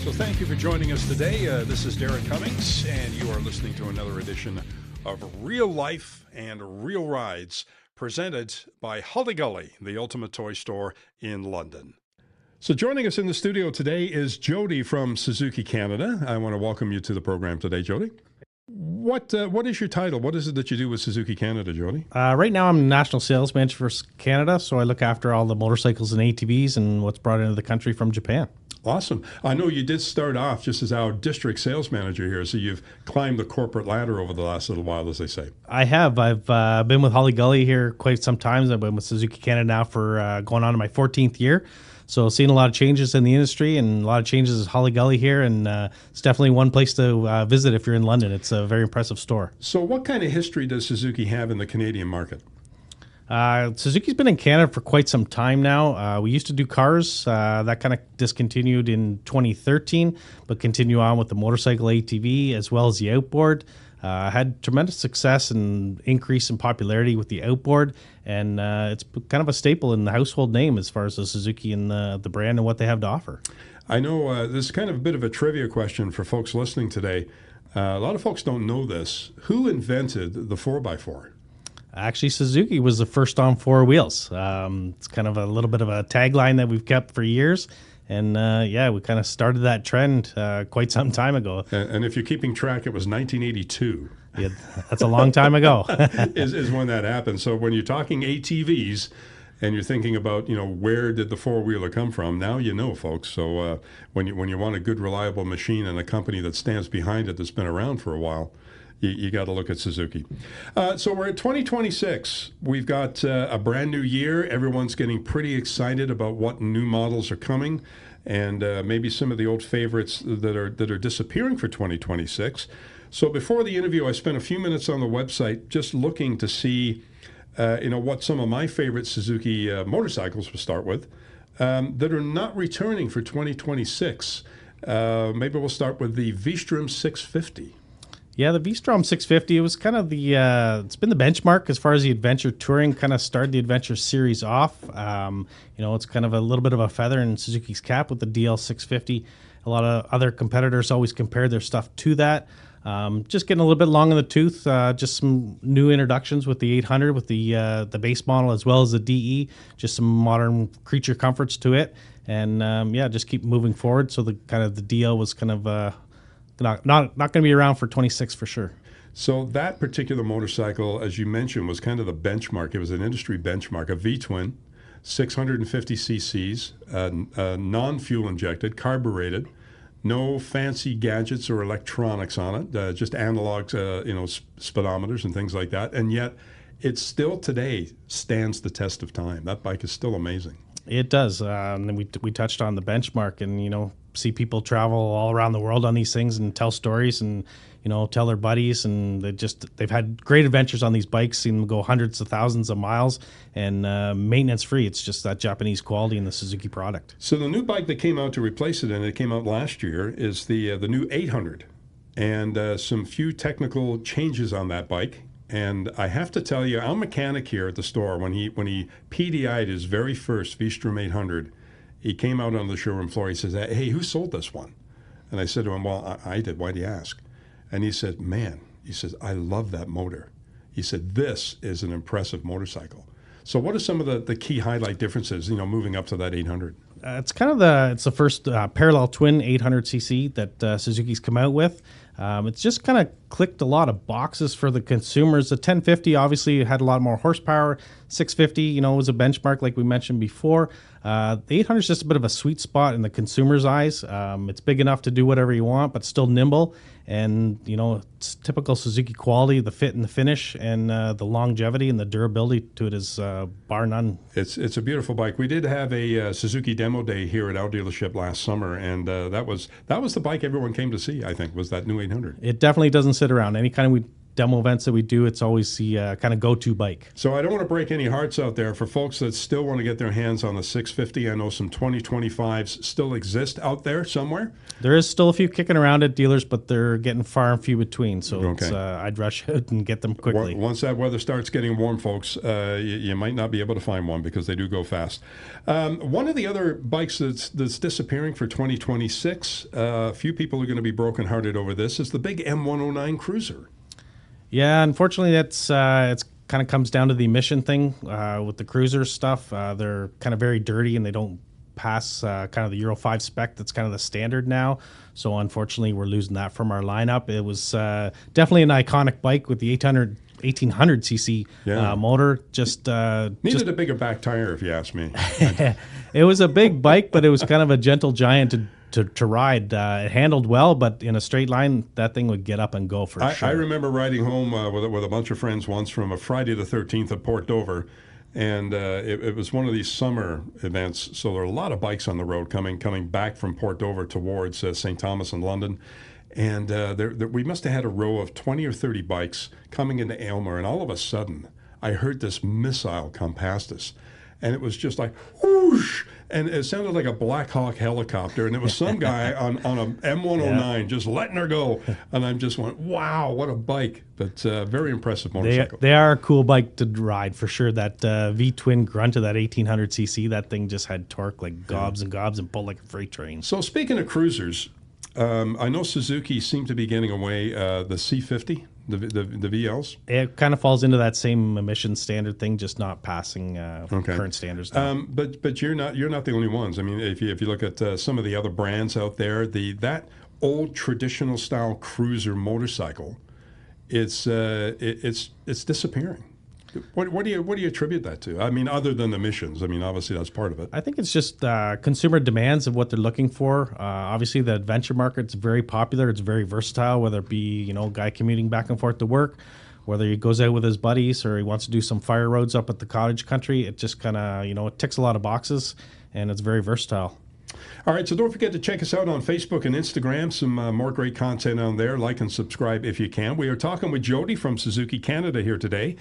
So thank you for joining us today. This is Derek Cummings, and you are listening to another edition of Real Life and Real Rides, presented by Hully Gully, the ultimate toy store in London. So joining us in the studio today is Jody from Suzuki Canada. I want to welcome you to the program today, Jody. What is your title? What is it that you do with Suzuki Canada, Jody? Right now, I'm National Sales Manager for Canada, so I look after all the motorcycles and ATVs and what's brought into the country from Japan. Awesome. I know you did start off just as our district sales manager here, so you've climbed the corporate ladder over the last little while, as they say. I have. I've been with Hully Gully here quite some time. I've been with Suzuki Canada now for going on to my 14th year. So seen a lot of changes in the industry and a lot of changes at Hully Gully here, and it's definitely one place to visit if you're in London. It's a very impressive store. So what kind of history does Suzuki have in the Canadian market? Suzuki's been in Canada for quite some time now. We used to do cars. That kind of discontinued in 2013, but continue on with the motorcycle ATV as well as the outboard. Had tremendous success and increase in popularity with the outboard, and it's kind of a staple in the household name as far as the Suzuki and the brand and what they have to offer. I know this is kind of a bit of a trivia question for folks listening today. A lot of folks don't know this. Who invented the 4x4? Actually, Suzuki was the first on four wheels. It's kind of a little bit of a tagline that we've kept for years. And we kind of started that trend quite some time ago. And if you're keeping track, it was 1982. Yeah, that's a long time ago. is when that happened. So when you're talking ATVs and you're thinking about, where did the four-wheeler come from, now you know, folks. So when you want a good, reliable machine and a company that stands behind it that's been around for a while, you got to look at Suzuki. So we're at 2026. We've got a brand new year. Everyone's getting pretty excited about what new models are coming, and maybe some of the old favorites that are disappearing for 2026. So before the interview, I spent a few minutes on the website just looking to see, what some of my favorite Suzuki motorcycles will start with that are not returning for 2026. Maybe we'll start with the V-Strom 650. Yeah, the V-Strom 650, it was kind of it's been the benchmark as far as the adventure touring, kind of started the adventure series off. It's kind of a little bit of a feather in Suzuki's cap with the DL 650. A lot of other competitors always compare their stuff to that. Just getting a little bit long in the tooth, just some new introductions with the 800, with the base model as well as the DE, just some modern creature comforts to it. And just keep moving forward. So the DL was kind of... Not going to be around for 26 for sure. So that particular motorcycle, as you mentioned, was kind of the benchmark. It was an industry benchmark, a V-twin, 650 cc's, non-fuel injected, carbureted, no fancy gadgets or electronics on it, just analog, speedometers and things like that. And yet, it still today stands the test of time. That bike is still amazing. It does. And we touched on the benchmark, and see people travel all around the world on these things and tell stories and tell their buddies, and they've had great adventures on these bikes, seen them go hundreds of thousands of miles, and maintenance free. It's just that Japanese quality in the Suzuki product. So the new bike that came out to replace it, and it came out last year, is the new 800, and some few technical changes on that bike. And I have to tell you, our mechanic here at the store, when he PDI'd his very first V-Strom 800, he came out on the showroom floor. He says, "Hey, who sold this one?" And I said to him, "Well, I did. Why do you ask?" And he said, "Man," he says, "I love that motor." He said, "This is an impressive motorcycle." So what are some of the key highlight differences, moving up to that 800? It's kind of the first parallel twin 800cc that Suzuki's come out with. It's just kind of clicked a lot of boxes for the consumers. The 1050 obviously had a lot more horsepower. 650, was a benchmark like we mentioned before. The 800 is just a bit of a sweet spot in the consumer's eyes. It's big enough to do whatever you want, but still nimble. And, it's typical Suzuki quality, the fit and the finish, and the longevity and the durability to it is bar none. It's a beautiful bike. We did have a Suzuki demo day here at our dealership last summer, and that was the bike everyone came to see, I think, was that new 800. It definitely doesn't sit around. Anytime demo events that we do, it's always the kind of go-to bike. So I don't want to break any hearts out there for folks that still want to get their hands on the 650. I know some 2025s still exist out there somewhere. There is still a few kicking around at dealers, but they're getting far and few between. So Okay. I'd rush out and get them quickly. Once that weather starts getting warm, folks, you might not be able to find one because they do go fast. One of the other bikes that's disappearing for 2026, a few people are going to be brokenhearted over this, is the big M109 Cruiser. Yeah, unfortunately, it's kind of comes down to the emission thing with the cruiser stuff. They're kind of very dirty and they don't pass kind of the Euro 5 spec that's kind of the standard now. So unfortunately, we're losing that from our lineup. It was definitely an iconic bike with the 1800cc motor. Needed a bigger back tire, if you ask me. It was a big bike, but it was kind of a gentle giant to ride. It handled well, but in a straight line, that thing would get up and go for sure. I remember riding home with a bunch of friends once from a Friday the 13th at Port Dover, and it was one of these summer events, so there were a lot of bikes on the road coming back from Port Dover towards St. Thomas and London, and we must have had a row of 20 or 30 bikes coming into Aylmer, and all of a sudden, I heard this missile come past us. And it was just like, whoosh, and it sounded like a Black Hawk helicopter, and it was some guy on a M109 just letting her go, and I just went, wow, what a bike. But very impressive motorcycle. They are a cool bike to ride for sure. That V-twin grunt of that 1800cc, that thing just had torque like gobs and gobs and pulled like a freight train. So speaking of cruisers, I know Suzuki seemed to be getting away the C50. The VLs? It kind of falls into that same emission standard thing, just not passing current standards now. But you're not the only ones. I mean, if you look at some of the other brands out there, that old traditional style cruiser motorcycle, it's disappearing. What do you attribute that to? I mean, other than emissions, I mean, obviously that's part of it. I think it's just consumer demands of what they're looking for. Obviously, the adventure market's very popular. It's very versatile, whether it be a guy commuting back and forth to work, whether he goes out with his buddies or he wants to do some fire roads up at the cottage country. It just kind of it ticks a lot of boxes, and it's very versatile. All right, so don't forget to check us out on Facebook and Instagram. Some more great content on there. Like and subscribe if you can. We are talking with Jody from Suzuki Canada here today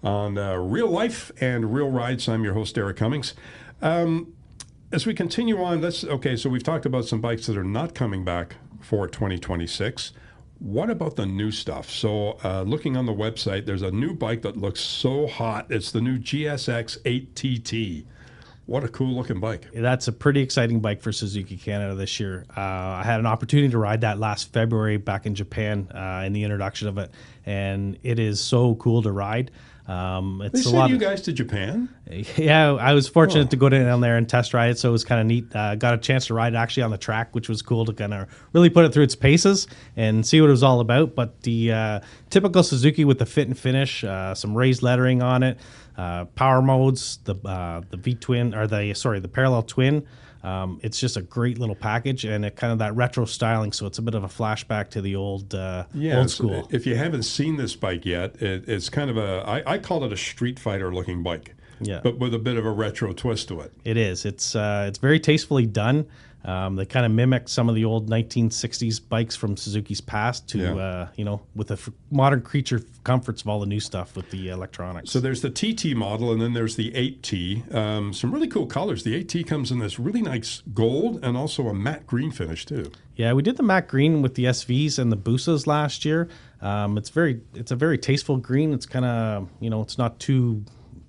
on Real Life and Real Rides. I'm your host, Eric Cummings. As we continue on, so we've talked about some bikes that are not coming back for 2026. What about the new stuff? So looking on the website, there's a new bike that looks so hot. It's the new GSX 8TT. What a cool looking bike. That's a pretty exciting bike for Suzuki Canada this year. I had an opportunity to ride that last February back in Japan in the introduction of it, and it is so cool to ride. They sent you guys to Japan? Yeah, I was fortunate to go down there and test ride it, so it was kind of neat. Got a chance to ride it actually on the track, which was cool to kind of really put it through its paces and see what it was all about. But the typical Suzuki with the fit and finish, some raised lettering on it, power modes, the V-twin or the parallel twin. It's just a great little package, and it kind of that retro styling, so it's a bit of a flashback to the old school. If you haven't seen this bike yet, it's kind of I call it a street fighter looking bike, but with a bit of a retro twist to it. It is. It's very tastefully done. They kind of mimic some of the old 1960s bikes from Suzuki's past to, with the modern creature comforts of all the new stuff with the electronics. So there's the TT model, and then there's the 8T. Some really cool colors. The 8T comes in this really nice gold and also a matte green finish, too. Yeah, we did the matte green with the SVs and the Busas last year. It's a very tasteful green. It's kind of, it's not too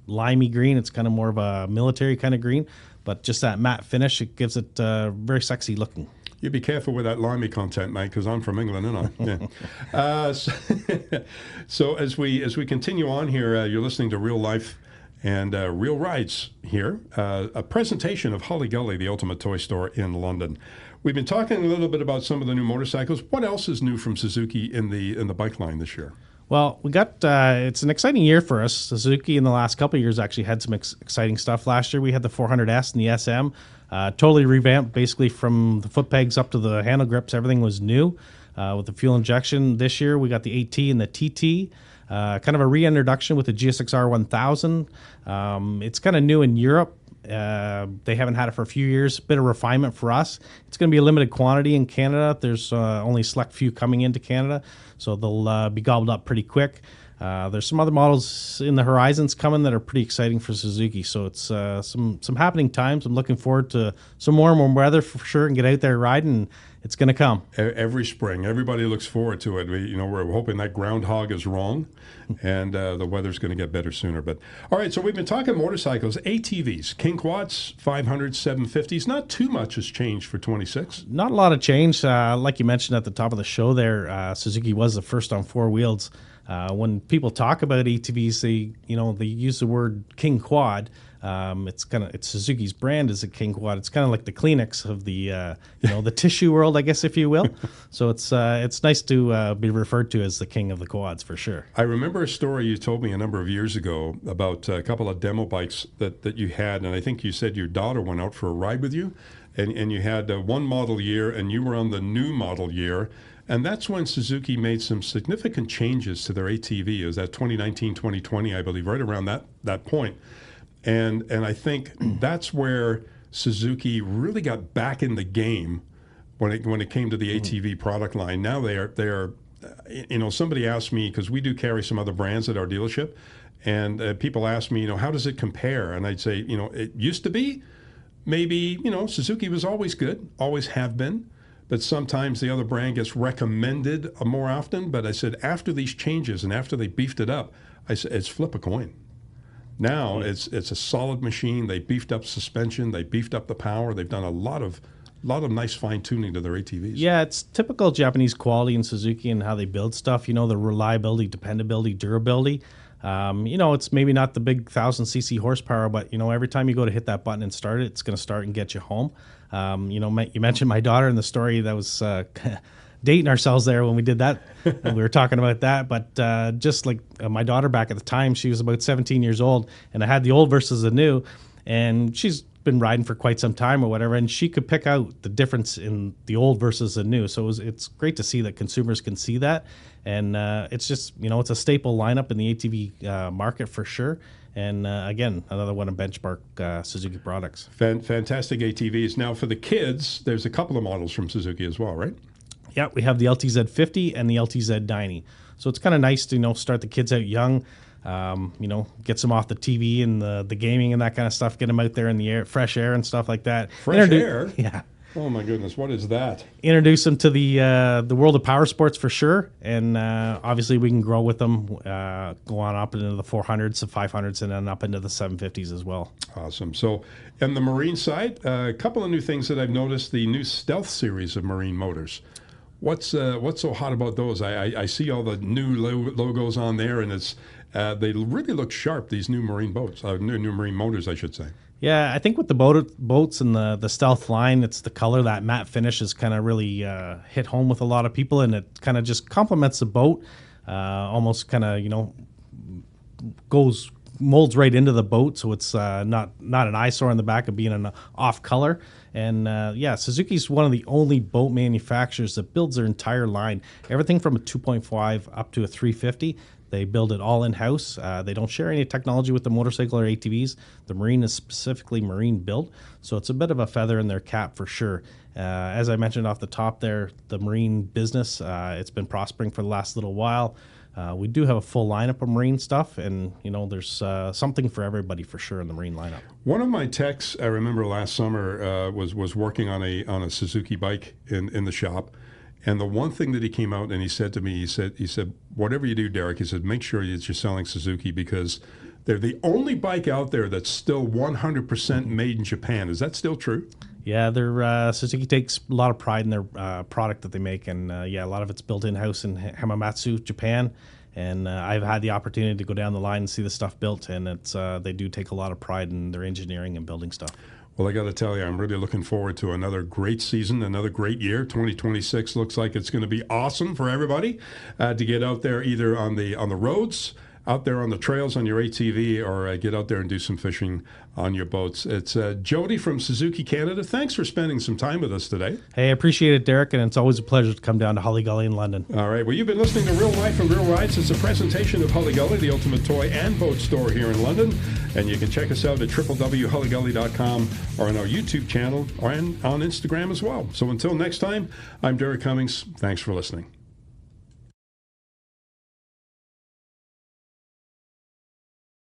limey green. It's kind of more of a military kind of green. But just that matte finish, it gives it very sexy looking. You be careful with that limey content, mate, because I'm from England, aren't I? Yeah. So as we continue on here, you're listening to Real Life and Real Rides here, a presentation of Holly Gully, the ultimate toy store in London. We've been talking a little bit about some of the new motorcycles. What else is new from Suzuki in the bike line this year? Well, we got it's an exciting year for us. Suzuki in the last couple of years actually had some exciting stuff. Last year we had the 400S and the SM, totally revamped, basically from the foot pegs up to the handle grips. Everything was new with the fuel injection. This year we got the 8T and the TT, kind of a reintroduction with the GSX-R 1000. It's kind of new in Europe. They haven't had it for a few years. A bit of refinement for us. It's going to be a limited quantity in Canada. There's only a select few coming into Canada, so they'll be gobbled up pretty quick. There's some other models in the horizons coming that are pretty exciting for Suzuki. So it's some happening times. I'm looking forward to some more and more weather for sure, and get out there riding. It's going to come every spring. Everybody looks forward to it. We're hoping that groundhog is wrong, and the weather's going to get better sooner. But all right, so we've been talking motorcycles, ATVs, King Quads, 500s, 750s. Not too much has changed for 26. Not a lot of change. Like you mentioned at the top of the show there, Suzuki was the first on four wheels. When people talk about ATVs, they use the word King Quad. It's Suzuki's brand is a King Quad. It's kind of like the Kleenex of the the tissue world, I guess, if you will. So it's nice to be referred to as the king of the quads for sure. I remember a story you told me a number of years ago about a couple of demo bikes that you had, and I think you said your daughter went out for a ride with you, and you had one model year, and you were on the new model year. And that's when Suzuki made some significant changes to their ATV. It was that 2019, 2020, I believe, right around that point. And I think that's where Suzuki really got back in the game when it came to the ATV product line. Now they are somebody asked me, because we do carry some other brands at our dealership, and people ask me, how does it compare? And I'd say, it used to be maybe, Suzuki was always good, always have been. But sometimes the other brand gets recommended more often. But I said, after these changes and after they beefed it up, I said, it's flip a coin. Now it's a solid machine. They beefed up suspension. They beefed up the power. They've done a lot of nice fine tuning to their ATVs. Yeah, it's typical Japanese quality in Suzuki and how they build stuff. The reliability, dependability, durability. It's maybe not the big 1,000cc horsepower, but every time you go to hit that button and start it, it's going to start and get you home. You mentioned my daughter in the story. That was dating ourselves there when we did that. We were talking about that, but just like my daughter back at the time, she was about 17 years old, and I had the old versus the new, and she's been riding for quite some time or whatever, and she could pick out the difference in the old versus the new. So it's great to see that consumers can see that, and it's just it's a staple lineup in the ATV market for sure. And again, another one of benchmark Suzuki products. Fantastic ATVs. Now for the kids, there's a couple of models from Suzuki as well, right? Yeah, we have the LTZ50 and the LTZ90. So it's kind of nice to start the kids out young. Gets them off the TV and the gaming and that kind of stuff. Get them out there in the air, fresh air and stuff like that. Fresh air? Yeah. Oh my goodness, what is that? Introduce them to the world of power sports for sure, and obviously we can grow with them, go on up into the 400s, the 500s, and then up into the 750s as well. Awesome. So, on the marine side, a couple of new things that I've noticed: the new Stealth series of marine motors. What's so hot about those? I see all the new logos on there, and they really look sharp. These new marine boats, new marine motors, I should say. Yeah, I think with the boats and the Stealth line, it's the color, that matte finish is kind of really hit home with a lot of people, and it kind of just complements the boat, almost kind of, molds right into the boat, so it's not an eyesore on the back of being an off color. And Suzuki's one of the only boat manufacturers that builds their entire line, everything from a 2.5 up to a 350. They build it all in-house. They don't share any technology with the motorcycle or ATVs. The marine is specifically marine built, so it's a bit of a feather in their cap for sure. As I mentioned off the top there, the marine business, it's been prospering for the last little while. We do have a full lineup of marine stuff, and there's something for everybody for sure in the marine lineup. One of my techs, I remember last summer, was working on a Suzuki bike in the shop. And the one thing that he came out and he said to me, he said, whatever you do, Derek, he said, make sure that you're selling Suzuki, because they're the only bike out there that's still 100% made in Japan. Is that still true? Yeah, Suzuki takes a lot of pride in their product that they make, and a lot of it's built in-house in Hamamatsu, Japan. And I've had the opportunity to go down the line and see the stuff built, and they do take a lot of pride in their engineering and building stuff. Well, I got to tell you, I'm really looking forward to another great season, another great year. 2026 looks like it's going to be awesome for everybody to get out there either on the roads, out there on the trails on your ATV, or get out there and do some fishing on your boats. It's Jody from Suzuki Canada. Thanks for spending some time with us today. Hey, I appreciate it, Derek, and it's always a pleasure to come down to Holly Gully in London. All right. Well, you've been listening to Real Life and Real Rides. It's a presentation of Holly Gully, the ultimate toy and boat store here in London. And you can check us out at www.hollygully.com or on our YouTube channel and on Instagram as well. So until next time, I'm Derek Cummings. Thanks for listening.